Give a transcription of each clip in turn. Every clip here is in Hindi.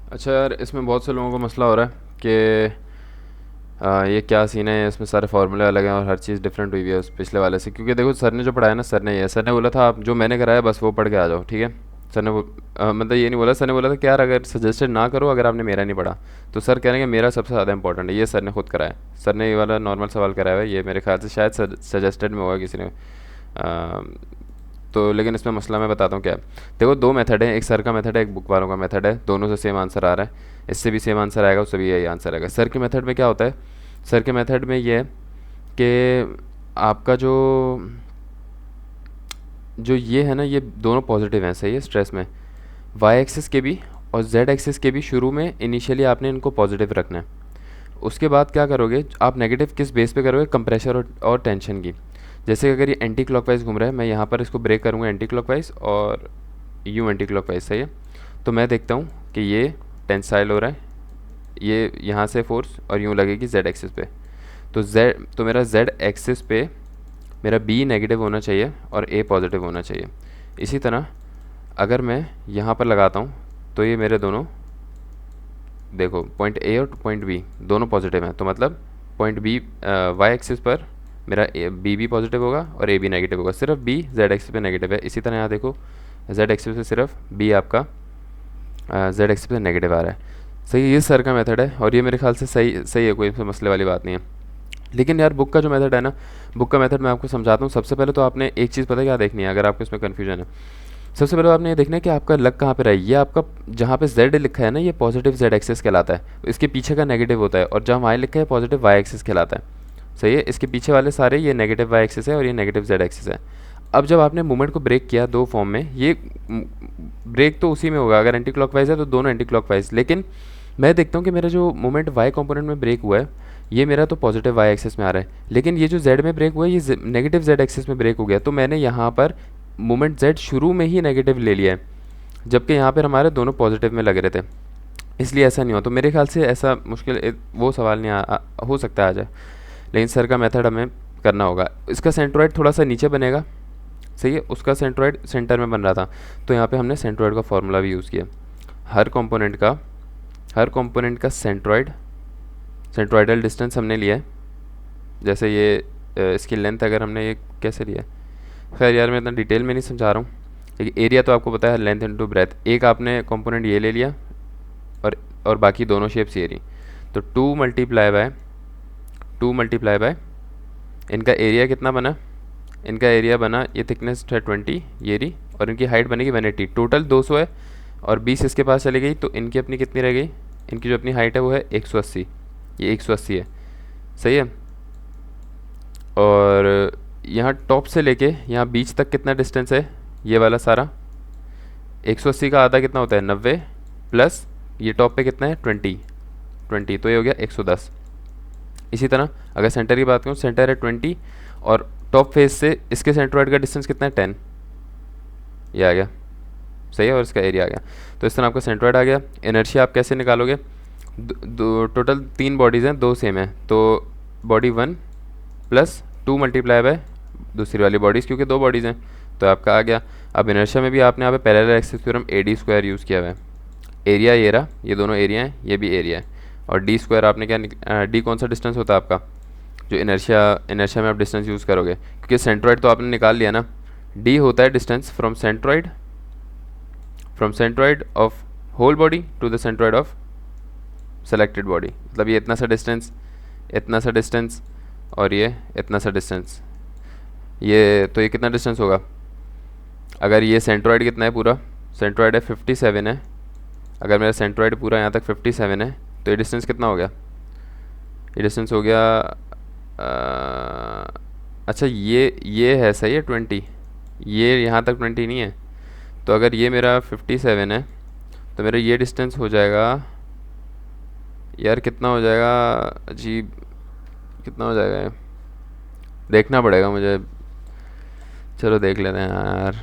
अच्छा यार, इसमें बहुत से लोगों को मसला हो रहा है कि ये क्या सीन है, इसमें सारे फार्मूले अलग हैं और हर चीज़ डिफरेंट हुई हुई है उस पिछले वाले से। क्योंकि देखो सर ने जो पढ़ाया ना, सर ने बोला था आप जो मैंने कराया बस वो पढ़ के आ जाओ, ठीक है। मतलब ये नहीं बोला, सर ने बोला था कि यार अगर सजेस्टेड ना करो अगर आपने मेरा नहीं पढ़ा। तो सर कह रहे हैं कि मेरा सबसे ज़्यादा इंपॉर्टेंट है, ये सर ने खुद कराया। सर ने ये वाला नॉर्मल सवाल कराया हुआ है, ये मेरे ख्याल से शायद सजेस्टेड में होगा किसी ने। तो लेकिन इसमें मसला मैं बताता हूँ क्या है। देखो दो मेथड है, एक सर का मेथड है, एक बुक वालों का मेथड है, दोनों से सेम आंसर आ रहा है। इससे भी सेम आंसर आएगा, उससे भी यही आंसर आएगा। सर के मेथड में क्या होता है, सर के मेथड में ये है कि आपका जो जो ये है ना, ये दोनों पॉजिटिव हैं, सही है। स्ट्रेस में वाई एक्सिस के भी और जेड एक्सिस के भी शुरू में इनिशियली आपने इनको पॉजिटिव रखना है। उसके बाद क्या करोगे आप, नेगेटिव किस बेस पे करोगे, कंप्रेशर और टेंशन की। जैसे अगर ये एंटी क्लॉकवाइज घूम रहा है, मैं यहाँ पर इसको ब्रेक करूँगा एंटी क्लॉकवाइज और यूँ एंटी क्लॉकवाइज, सही है। तो मैं देखता हूँ कि ये टेंसाइल हो रहा है, ये यहाँ से फोर्स और यूँ लगेगी जेड एक्सिस पे। तो मेरा जेड एक्सिस पे मेरा बी नेगेटिव होना चाहिए और ए पॉजिटिव होना चाहिए। इसी तरह अगर मैं यहाँ पर लगाता हूँ तो ये मेरे दोनों, देखो पॉइंट ए और पॉइंट बी दोनों पॉजिटिव हैं, तो मतलब पॉइंट बी वाई एक्सिस पर मेरा बी भी पॉजिटिव होगा और ए भी नेगेटिव होगा, सिर्फ बी जेड एक्सिस पे नेगेटिव है। इसी तरह यहाँ देखो जेड एक्सिस पे सिर्फ बी आपका जेड एक्सिस पे नेगेटिव आ रहा है। सही, ये सर का मेथड है और ये मेरे ख्याल से सही सही है, कोई इसमें मसले वाली बात नहीं है। लेकिन यार बुक का जो मेथड है ना, बुक का मेथड मैं आपको समझाता हूँ। सबसे पहले तो आपने एक चीज़ पता है क्या देखनी है, अगर आपको इसमें कन्फ्यूजन है। सबसे पहले आपने ये देखना है कि आपका लग कहाँ पे रहा है। ये आपका जहाँ पे जेड लिखा है ना, ये पॉजिटिव जेड एक्सिस कहलाता है, इसके पीछे का नेगेटिव होता है। और जहाँ वाई लिखा है पॉजिटिव वाई एक्सिस कहलाता है, सही है। इसके पीछे वाले सारे ये नेगेटिव वाई एक्सिस है और ये नेगेटिव जेड एक्सिस है। अब जब आपने मूवमेंट को ब्रेक किया दो फॉर्म में, ये ब्रेक तो उसी में होगा, अगर एंटी क्लॉकवाइज है तो दोनों एंटी क्लॉकवाइज। लेकिन मैं देखता हूँ कि मेरा जो मूवमेंट वाई कंपोनेंट में ब्रेक हुआ है, ये मेरा तो पॉजिटिव वाई एक्सिस में आ रहा है, लेकिन ये जो जेड में ब्रेक हुआ है ये नेगेटिव जेड एक्सिस में ब्रेक हो गया। तो मैंने यहाँ पर मूवमेंट जेड शुरू में ही नेगेटिव ले लिया है, जबकि यहाँ पर हमारे दोनों पॉजिटिव में लग रहे थे, इसलिए ऐसा नहीं हुआ। तो मेरे ख्याल से ऐसा मुश्किल वो सवाल नहीं हो सकता है आ जाए। लेकिन सर का मेथड हमें करना होगा। इसका सेंट्रोइड थोड़ा सा नीचे बनेगा, सही है, उसका सेंट्रोइड सेंटर में बन रहा था। तो यहाँ पे हमने सेंट्रोइड का फॉर्मूला भी यूज़ किया। हर कंपोनेंट का सेंट्रोइडल डिस्टेंस हमने लिया है। जैसे ये इसकी लेंथ अगर हमने ये कैसे लिया है, खैर यार मैं इतना डिटेल में नहीं समझा रहा हूँ, लेकिन एरिया तो आपको पता है, लेंथ इनटू ब्रेथ। एक आपने कंपोनेंट ये ले लिया और बाकी दोनों शेप्स ये रही। तो टू मल्टीप्लाई बाय इनका एरिया कितना बना, इनका एरिया बना, ये थिकनेस है 20 ये रही, और इनकी हाइट बनेगी 180, टोटल 200 है। और 20 इसके पास चली गई तो इनकी अपनी कितनी रह गई, इनकी जो अपनी हाइट है वो है 180, ये 180 है, सही है। और यहाँ टॉप से लेके यहाँ बीच तक कितना डिस्टेंस है, ये वाला सारा 180 का आधा कितना होता है 90, प्लस ये टॉप पे कितना है 20, तो ये हो गया 110। इसी तरह अगर सेंटर की बात करूँ, सेंटर है 20 और टॉप फेस से इसके सेंट्रोइड का डिस्टेंस कितना है 10, ये आ गया, सही है, और इसका एरिया आ गया। तो इस तरह आपका सेंट्रोइड आ गया। इनर्शिया आप कैसे निकालोगे, टोटल 3 बॉडीज़ हैं, 2 सेम है, तो बॉडी 1 प्लस 2 मल्टीप्लाई बाय दूसरी वाली बॉडीज़, क्योंकि 2 बॉडीज़ हैं तो आपका आ गया। अब इनर्शिया में भी आपने यहाँ पे parallel axis theorem AD square use किया हुआ है। एरिया ये रहा, ये दोनों एरिया हैं, ये भी एरिया है। और डी स्क्वायर आपने क्या डी कौन सा डिस्टेंस होता है आपका, जो इनर्शिया में आप डिस्टेंस यूज़ करोगे, क्योंकि सेंट्रोइड तो आपने निकाल लिया ना। डी होता है distance from centroid of whole body to the centroid of selected body. मतलब ये इतना सा डिस्टेंस और ये इतना सा डिस्टेंस, ये तो ये कितना डिस्टेंस होगा, अगर ये सेंट्रोइड कितना है पूरा, सेंट्रोइड है 57 है, अगर मेरा सेंट्रोइड पूरा यहाँ तक 57 है तो ये डिस्टेंस कितना हो गया, ये डिस्टेंस हो गया अच्छा ये है, सही है 20, ये यहाँ तक 20 नहीं है। तो अगर ये मेरा 57 है तो मेरा ये डिस्टेंस हो जाएगा, यार कितना हो जाएगा, अजीब कितना हो जाएगा ये? देखना पड़ेगा मुझे, चलो देख लेते हैं यार।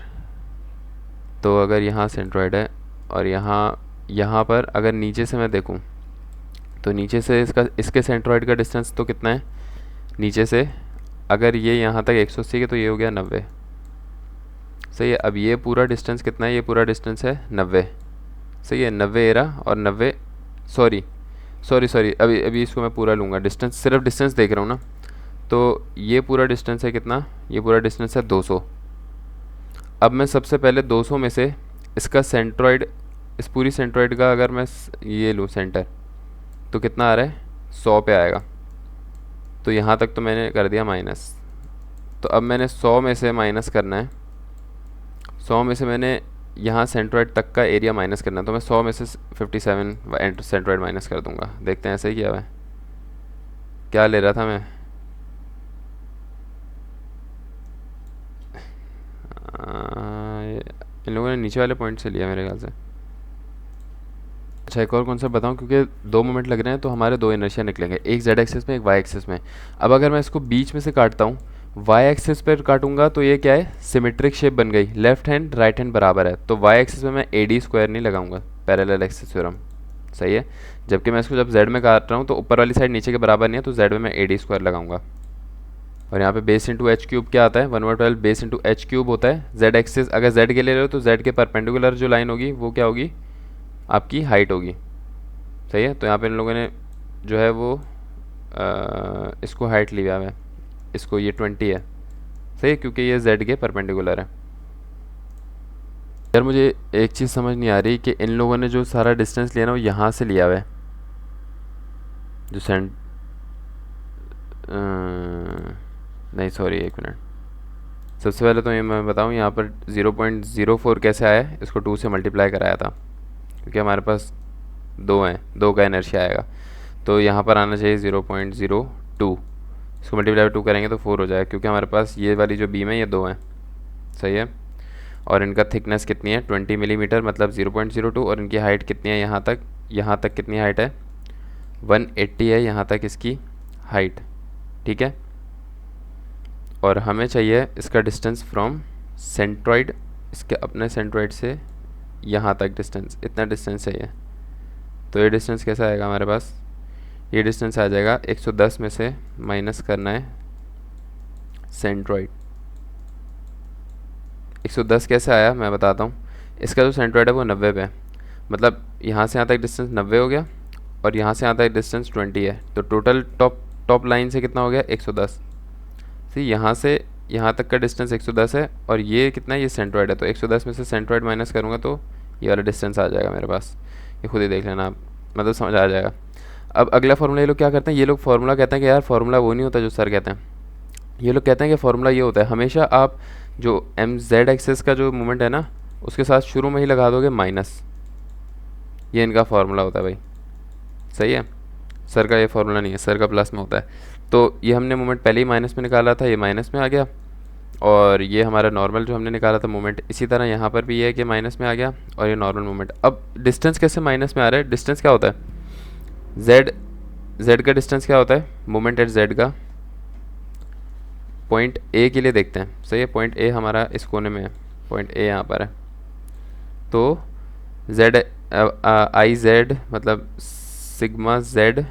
तो अगर यहाँ सेंट्रोइड है और यहाँ पर अगर नीचे से मैं देखूँ तो नीचे से इसके सेंट्रोइड का डिस्टेंस तो कितना है नीचे से, अगर ये यहाँ तक 180 के तो ये हो गया 90, सही है। अब ये पूरा डिस्टेंस कितना है, ये पूरा डिस्टेंस है 90, सही है, 90 एरा और 90, सॉरी सॉरी सॉरी, अभी अभी इसको मैं पूरा लूँगा, डिस्टेंस सिर्फ डिस्टेंस देख रहा हूँ ना। तो ये पूरा डिस्टेंस है कितना, ये पूरा डिस्टेंस है 200। अब मैं सबसे पहले 200 में से इसका सेंट्रॉइड, इस पूरी सेंट्रॉइड का अगर मैं ये लूँ सेंटर, तो कितना आ रहा है, 100 पे आएगा। तो यहाँ तक तो मैंने कर दिया माइनस। तो अब मैंने 100 में से माइनस करना है, 100 में से मैंने यहाँ सेंट्रॉइड तक का एरिया माइनस करना है। तो मैं 100 में से 57 सेंट्रॉइड माइनस कर दूंगा। देखते हैं ऐसे ही किया हुआ है, क्या ले रहा था मैं, इन लोगों ने नीचे वाले पॉइंट से लिया मेरे ख्याल से। अच्छा एक और कॉन्सेप्ट बताऊं, क्योंकि 2 मोमेंट लग रहे हैं तो हमारे 2 इनर्शिया निकलेंगे, एक जेड एक्सिस में एक वाई एक्सिस में। अब अगर मैं इसको बीच में से काटता हूँ, वाई एक्सिस पर काटूंगा तो ये क्या है, सिमेट्रिक शेप बन गई, लेफ्ट हैंड राइट हैंड बराबर है। तो वाई एक्सिस में मैं AD स्क्वायर नहीं लगाऊंगा, पैरेलल एक्सिस थ्योरम, सही है। जबकि मैं इसको जब जेड में काट रहा हूँ तो ऊपर वाली साइड नीचे के बराबर नहीं है, तो जेड में मैं AD स्क्वायर लगाऊंगा। और यहाँ पे बेस इंटू एच क्यूब क्या आता है, 1/12 बेस इंटू एच क्यूब होता है। जेड एक्सिस अगर जेड के ले रहे हो तो जेड के परपेंडिकुलर जो लाइन होगी वो क्या होगी, आपकी हाइट होगी, सही है। तो यहाँ पे इन लोगों ने जो है वो इसको हाइट लिया हुआ है, इसको ये 20 है, सही है, क्योंकि ये जेड के परपेंडिकुलर है। यार मुझे एक चीज़ समझ नहीं आ रही कि इन लोगों ने जो सारा डिस्टेंस लिया ना वो यहाँ से लिया हुआ है, जो नहीं सॉरी एक मिनट, सबसे पहले तो ये मैं बताऊँ यहाँ पर 0.04 कैसे आया है, इसको 2 से मल्टीप्लाई कराया था, क्योंकि हमारे पास 2 हैं, 2 का इनर्शिया आएगा। तो यहाँ पर आना चाहिए 0.02, इसको मल्टीप्लाई 2 करेंगे तो 4 हो जाएगा, क्योंकि हमारे पास ये वाली जो बीम है ये 2 हैं, सही है। और इनका थिकनेस कितनी है, 20 मिलीमीटर, मतलब 0.02। और इनकी हाइट कितनी है, यहाँ तक कितनी हाइट है, 180 है यहाँ तक इसकी हाइट, ठीक है। और हमें चाहिए इसका डिस्टेंस फ्रॉम सेंट्रॉइड, इसके अपने सेंट्रॉइड से यहाँ तक डिस्टेंस, इतना डिस्टेंस चाहिए। तो ये डिस्टेंस कैसा आएगा हमारे पास, ये डिस्टेंस आ जाएगा 110 में से माइनस करना है सेंट्रॉइड। 110 कैसे आया मैं बताता हूँ, इसका जो सेंट्रॉइड है वो 90 पे है, मतलब यहाँ से यहाँ तक डिस्टेंस 90 हो गया, और यहाँ से यहाँ तक डिस्टेंस 20 है। तो टोटल टॉप लाइन से कितना हो गया, 110। सी यहाँ से यहाँ तक का डिस्टेंस 110 है, और ये कितना है, ये सेंट्रॉइड है। तो 110 में से सेंट्रॉइड माइनस करूँगा तो ये वाला डिस्टेंस आ जाएगा मेरे पास, ये खुद ही देख लेना आप, मतलब समझ आ जाएगा। अब अगला फार्मूला ये लोग क्या करते हैं, ये लोग फार्मूला कहते हैं कि यार फार्मूला वो नहीं होता जो सर कहते हैं, ये लोग कहते हैं कि फार्मूला ये होता है, हमेशा आप जो MZ एक्सेस का जो मूवमेंट है ना उसके साथ शुरू में ही लगा दोगे माइनस, ये इनका फार्मूला होता है भाई, सही है। सर का ये फार्मूला नहीं है, सर का प्लस में होता है। तो ये हमने मोमेंट पहले ही माइनस में निकाला था, ये माइनस में आ गया, और ये हमारा नॉर्मल जो हमने निकाला था मोमेंट, इसी तरह यहाँ पर भी ये है कि माइनस में आ गया, और ये नॉर्मल मोमेंट। अब डिस्टेंस कैसे माइनस में आ रहा है, डिस्टेंस क्या होता है, जेड का डिस्टेंस क्या होता है, मोमेंट एट जेड का। पॉइंट ए के लिए देखते हैं, सही है, पॉइंट ए हमारा इस कोने में है, पॉइंट ए यहाँ पर है। तो जेड आई जेड मतलब sigma Z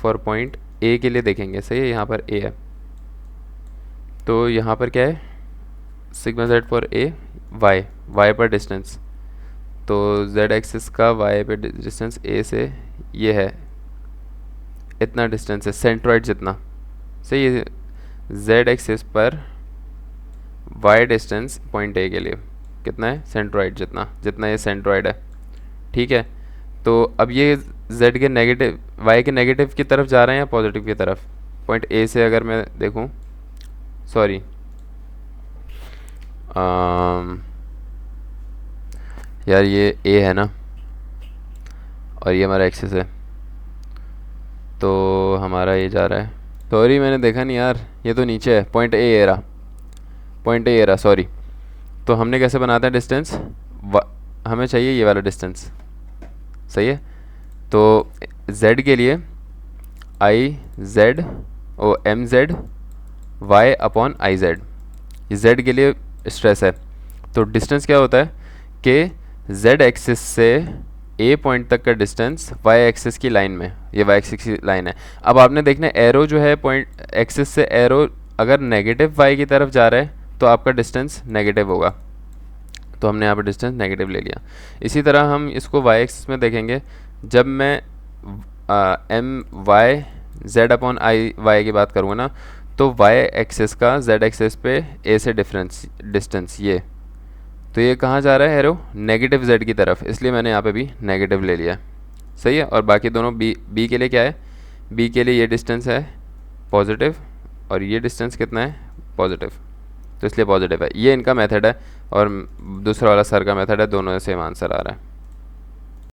for point A के लिए देखेंगे, सही है, यहाँ पर ए है। तो यहाँ पर क्या है, sigma Z for A, Y पर डिस्टेंस, तो जेड एक्सिस का वाई पे डिस्टेंस ए से ये है, इतना डिस्टेंस है सेंट्रॉइड जितना, सही है। जेड एक्सिस पर वाई डिस्टेंस पॉइंट ए के लिए कितना है, सेंट्रॉइड जितना, जितना ये सेंट्रॉइड है, ठीक है। तो अब ये जेड के नेगेटिव, वाई के नेगेटिव की तरफ जा रहे हैं या पॉजिटिव की तरफ, पॉइंट ए से अगर मैं देखूं, सॉरी यार ये ए है ना, और ये हमारा एक्सिस है, तो हमारा ये जा रहा है, सॉरी मैंने देखा नहीं यार, ये तो नीचे है, पॉइंट ए रहा, पॉइंट ए रहा, सॉरी। तो हमने कैसे बनाते हैं डिस्टेंस, हमें चाहिए ये वाला डिस्टेंस, सही है। तो z के लिए I Z O M Z Y upon I Z, ये z के लिए स्ट्रेस है। तो डिस्टेंस क्या होता है कि z एक्सिस से a पॉइंट तक का डिस्टेंस y एक्सिस की लाइन में, ये y एक्सिस की लाइन है। अब आपने देखना एरो जो है पॉइंट एक्सिस से एरो अगर नेगेटिव y की तरफ जा रहा है तो आपका डिस्टेंस नेगेटिव होगा। तो तो हमने यहाँ पर डिस्टेंस नेगेटिव ले लिया। इसी तरह हम इसको वाई एक्सिस में देखेंगे, जब मैं M Y Z upon I Y की बात करूँगा ना, तो वाई एक्सिस का जेड एक्सिस पे ए से डिस्टेंस ये, तो ये कहाँ जा रहा है एरो, नेगेटिव जेड की तरफ, इसलिए मैंने यहाँ पे भी नेगेटिव ले लिया। सही है। और बाकी दोनों बी के लिए क्या है, बी के लिए ये डिस्टेंस है पॉजिटिव और ये डिस्टेंस कितना है पॉजिटिव, तो इसलिए पॉजिटिव है। ये इनका मेथड है और दूसरा वाला सर का मेथड है, दोनों में सेम आंसर आ रहा है।